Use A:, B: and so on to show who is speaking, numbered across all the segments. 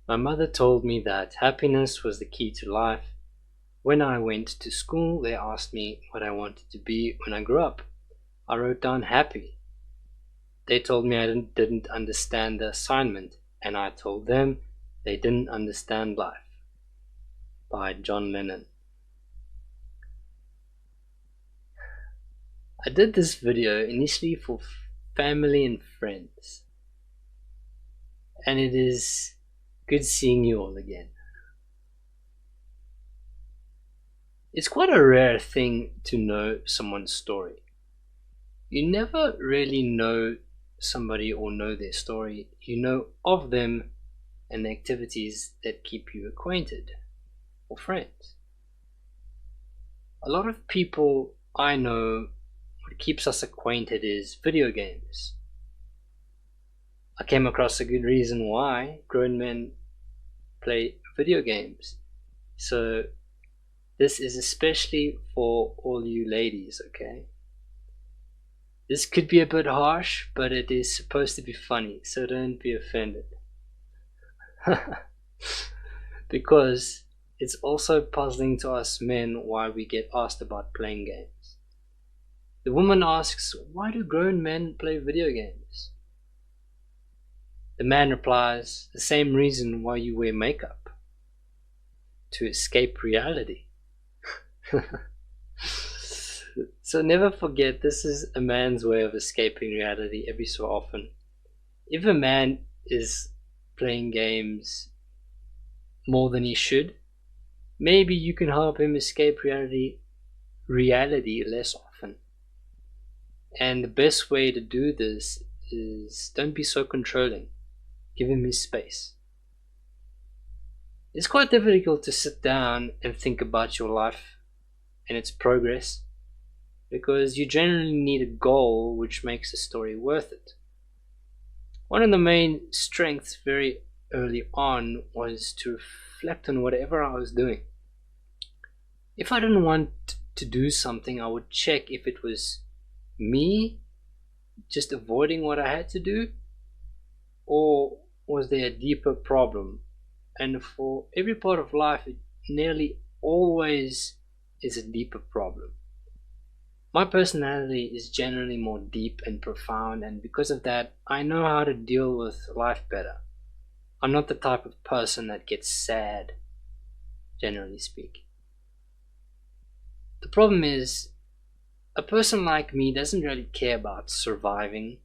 A: My mother told me that happiness was the key to life. When I went to school, they asked me what I wanted to be when I grew up. I wrote down happy. They told me I didn't understand the assignment, and I told them they didn't understand life. By John Lennon. I did this video initially for family and friends, and it is good seeing you all again. It's quite a rare thing to know someone's story. You never really know somebody or know their story. You know of them and the activities that keep you acquainted or friends. A lot of people I know, what keeps us acquainted is video games. I came across a good reason why grown men play video games. So this is especially for all you ladies, okay? This could be a bit harsh, but it is supposed to be funny, so don't be offended. Because it's also puzzling to us men why we get asked about playing games. The woman asks, why do grown men play video games? The man replies, the same reason why you wear makeup. To escape reality. So never forget, this is a man's way of escaping reality every so often. If a man is playing games more than he should, maybe you can help him escape reality less often. And the best way to do this is don't be so controlling. Give him his space. It's quite difficult to sit down and think about your life and its progress, because you generally need a goal which makes the story worth it. One of the main strengths very early on was to reflect on whatever I was doing. If I didn't want to do something, I would check if it was me just avoiding what I had to do, or was there a deeper problem? And for every part of life, it nearly always is a deeper problem. My personality is generally more deep and profound, and because of that, I know how to deal with life better. I'm not the type of person that gets sad, generally speaking. The problem is, a person like me doesn't really care about surviving.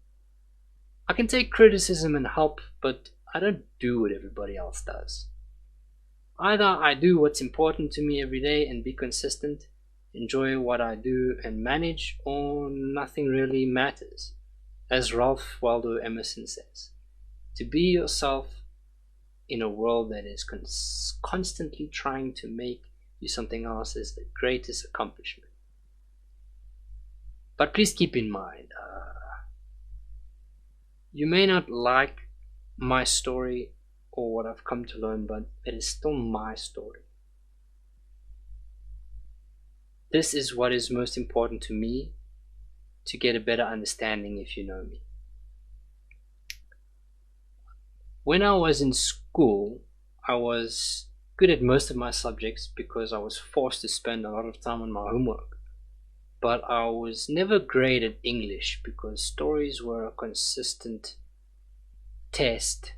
A: I can take criticism and help, but I don't do what everybody else does. Either I do what's important to me every day and be consistent, enjoy what I do and manage, or nothing really matters. As Ralph Waldo Emerson says, to be yourself in a world that is constantly trying to make you something else is the greatest accomplishment. But please keep in mind, you may not like my story or what I've come to learn, but it is still my story. This is what is most important to me, to get a better understanding if you know me. When I was in school, I was good at most of my subjects because I was forced to spend a lot of time on my homework. But I was never great at English because stories were a consistent test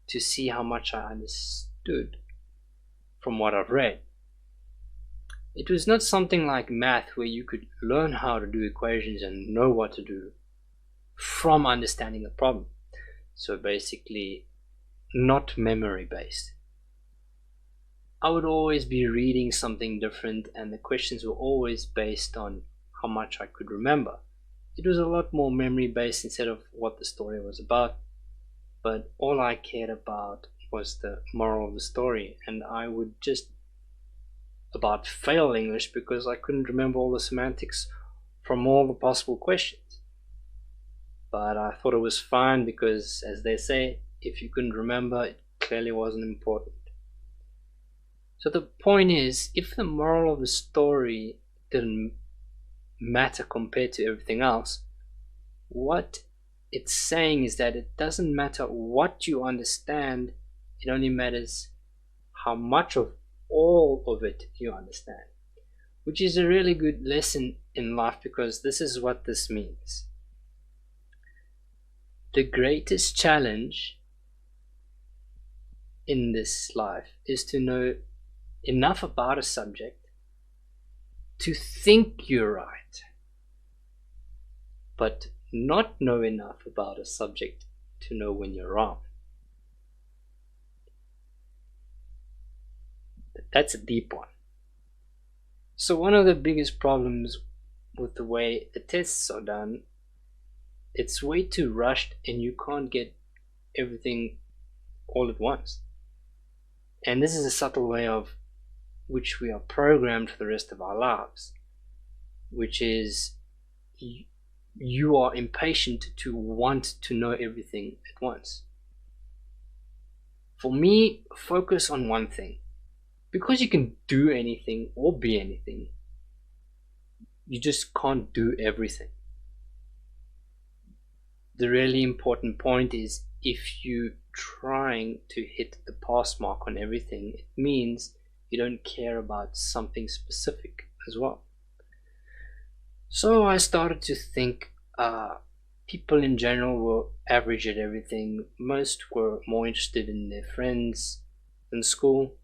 A: to see how much I understood from what I've read. It was not something like math where you could learn how to do equations and know what to do from understanding the problem. So basically, not memory based. I would always be reading something different, and the questions were always based on how much I could remember. It was a lot more memory based instead of what the story was about, but all I cared about was the moral of the story, and I would just about fail English because I couldn't remember all the semantics from all the possible questions. But I thought it was fine because, as they say, if you couldn't remember, it clearly wasn't important. So the point is, if the moral of the story didn't matter compared to everything else, what it's saying is that it doesn't matter what you understand It only matters how much of all of it you understand, which is a really good lesson in life because this is what this means. The greatest challenge in this life is to know enough about a subject to think you're right, but not know enough about a subject to know when you're wrong. That's a deep one. So one of the biggest problems with the way the tests are done, it's way too rushed and you can't get everything all at once. And this is a subtle way of which we are programmed for the rest of our lives, which is you are impatient to want to know everything at once. For me, focus on one thing. Because you can do anything or be anything, you just can't do everything. The really important point is if you're trying to hit the pass mark on everything, it means you don't care about something specific as well. So I started to think people in general were average at everything. Most were more interested in their friends than school.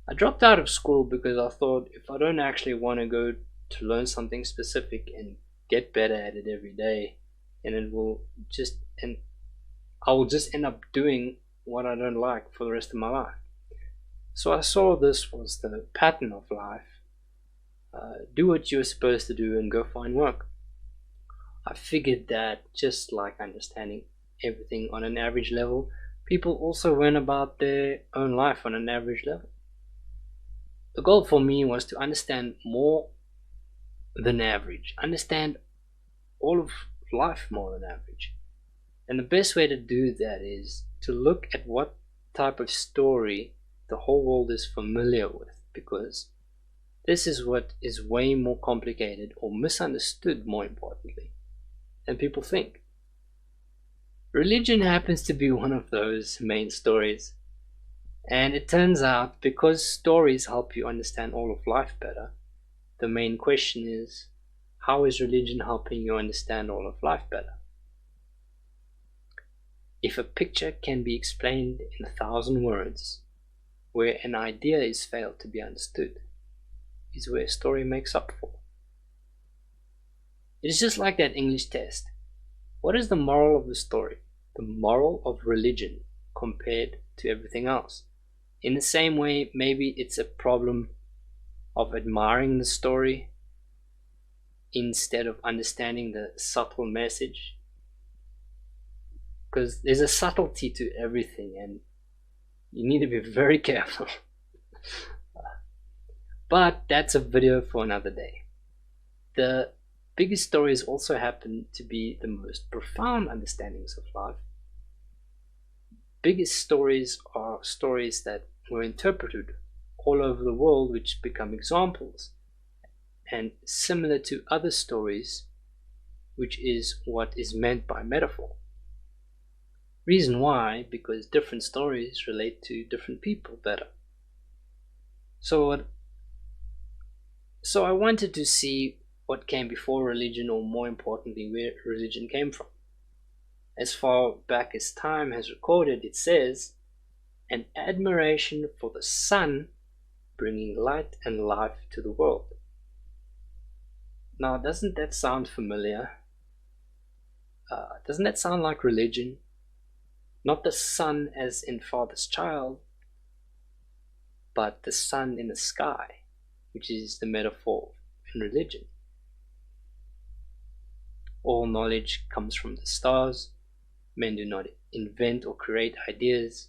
A: I dropped out of school because I thought if I don't actually want to go to learn something specific and get better at it every day, and I will just end up doing what I don't like for the rest of my life. So I saw this was the pattern of life. Do what you're supposed to do and go find work. I figured that just like understanding everything on an average level, people also went about their own life on an average level. The goal for me was to understand more than average, understand all of life more than average. And the best way to do that is to look at what type of story the whole world is familiar with, because this is what is way more complicated or misunderstood, more importantly, than people think. Religion happens to be one of those main stories. And it turns out because stories help you understand all of life better, the main question is, how is religion helping you understand all of life better? If a picture can be explained in 1,000 words, where an idea is failed to be understood, is where a story makes up for. It is just like that English test. What is the moral of the story? The moral of religion compared to everything else. In the same way, maybe it's a problem of admiring the story instead of understanding the subtle message. Because there's a subtlety to everything and you need to be very careful. But that's a video for another day. The biggest stories also happen to be the most profound understandings of life. Biggest stories are stories that were interpreted all over the world, which become examples, and similar to other stories, which is what is meant by metaphor. Reason why? Because different stories relate to different people better. So I wanted to see what came before religion, or more importantly, where religion came from. As far back as time has recorded, it says, an admiration for the sun bringing light and life to the world. Now, doesn't that sound familiar? Doesn't that sound like religion? Not the sun as in Father's child, but the sun in the sky, which is the metaphor in religion. All knowledge comes from the stars. Men do not invent or create ideas.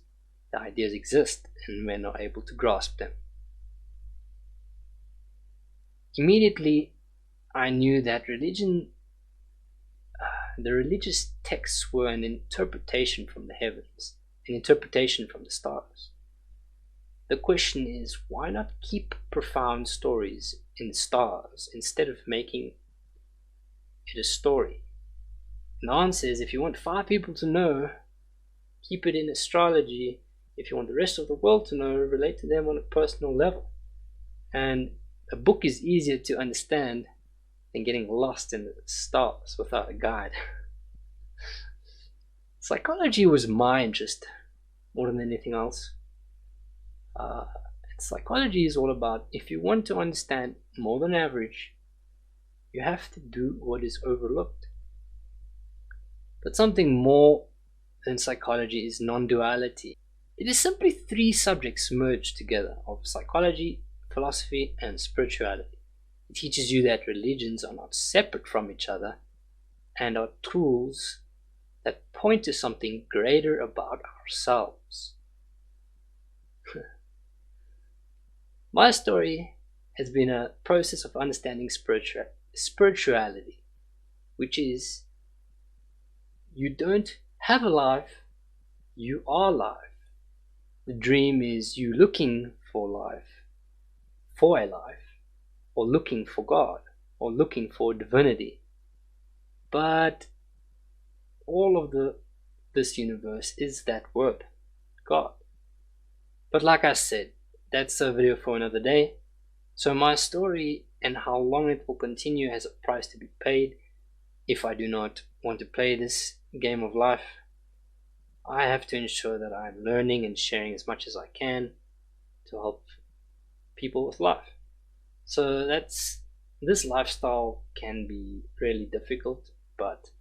A: The ideas exist and men are able to grasp them. Immediately, I knew that the religious texts were an interpretation from the heavens, an interpretation from the stars. The question is, why not keep profound stories in the stars instead of making it a story? And the answer is, if you want 5 people to know, keep it in astrology If you want the rest of the world to know, relate to them on a personal level. And a book is easier to understand than getting lost in the stars without a guide. Psychology was my interest more than anything else. Uh, Psychology is all about, if you want to understand more than average, you have to do what is overlooked. But something more than psychology is non-duality. It is simply three subjects merged together of psychology, philosophy, and spirituality. It teaches you that religions are not separate from each other and are tools that point to something greater about ourselves. My story has been a process of understanding spirituality, which is, you don't have a life, you are life. The dream is you looking for life, for a life, or looking for God, or looking for divinity. But all of this universe is that word, God. But like I said, that's a video for another day. So my story and how long it will continue has a price to be paid. If I do not want to play this game of life, I have to ensure that I'm learning and sharing as much as I can to help people with life. So this lifestyle can be really difficult, but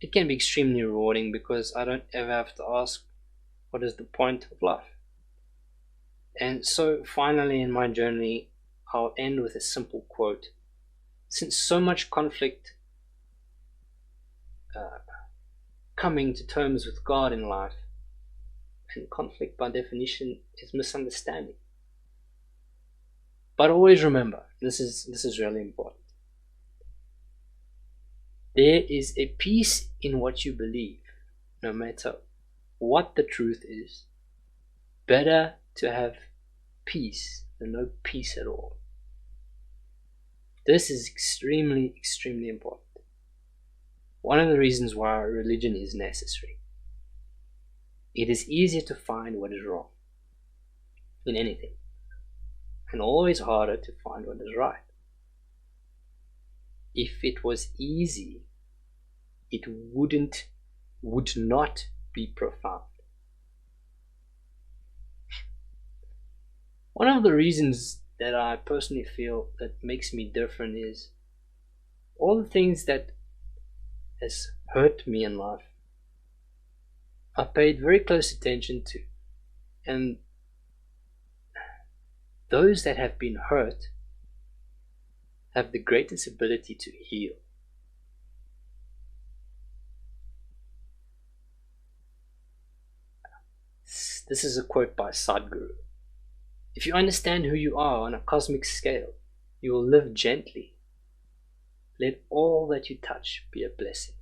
A: it can be extremely rewarding because I don't ever have to ask, what is the point of life? And so finally in my journey, I'll end with a simple quote. Since so much conflict, coming to terms with God in life, and conflict by definition is misunderstanding. But always remember, this is really important. There is a peace in what you believe, no matter what the truth is. Better to have peace than no peace at all. This is extremely, extremely important. One of the reasons why religion is necessary. It is easier to find what is wrong in anything, and always harder to find what is right. If it was easy, it would not be profound. One of the reasons that I personally feel that makes me different is all the things that has hurt me in life I paid very close attention to, and those that have been hurt have the greatest ability to heal. This is a quote by Sadhguru. If you understand who you are on a cosmic scale, you will live gently. Let all that you touch be a blessing.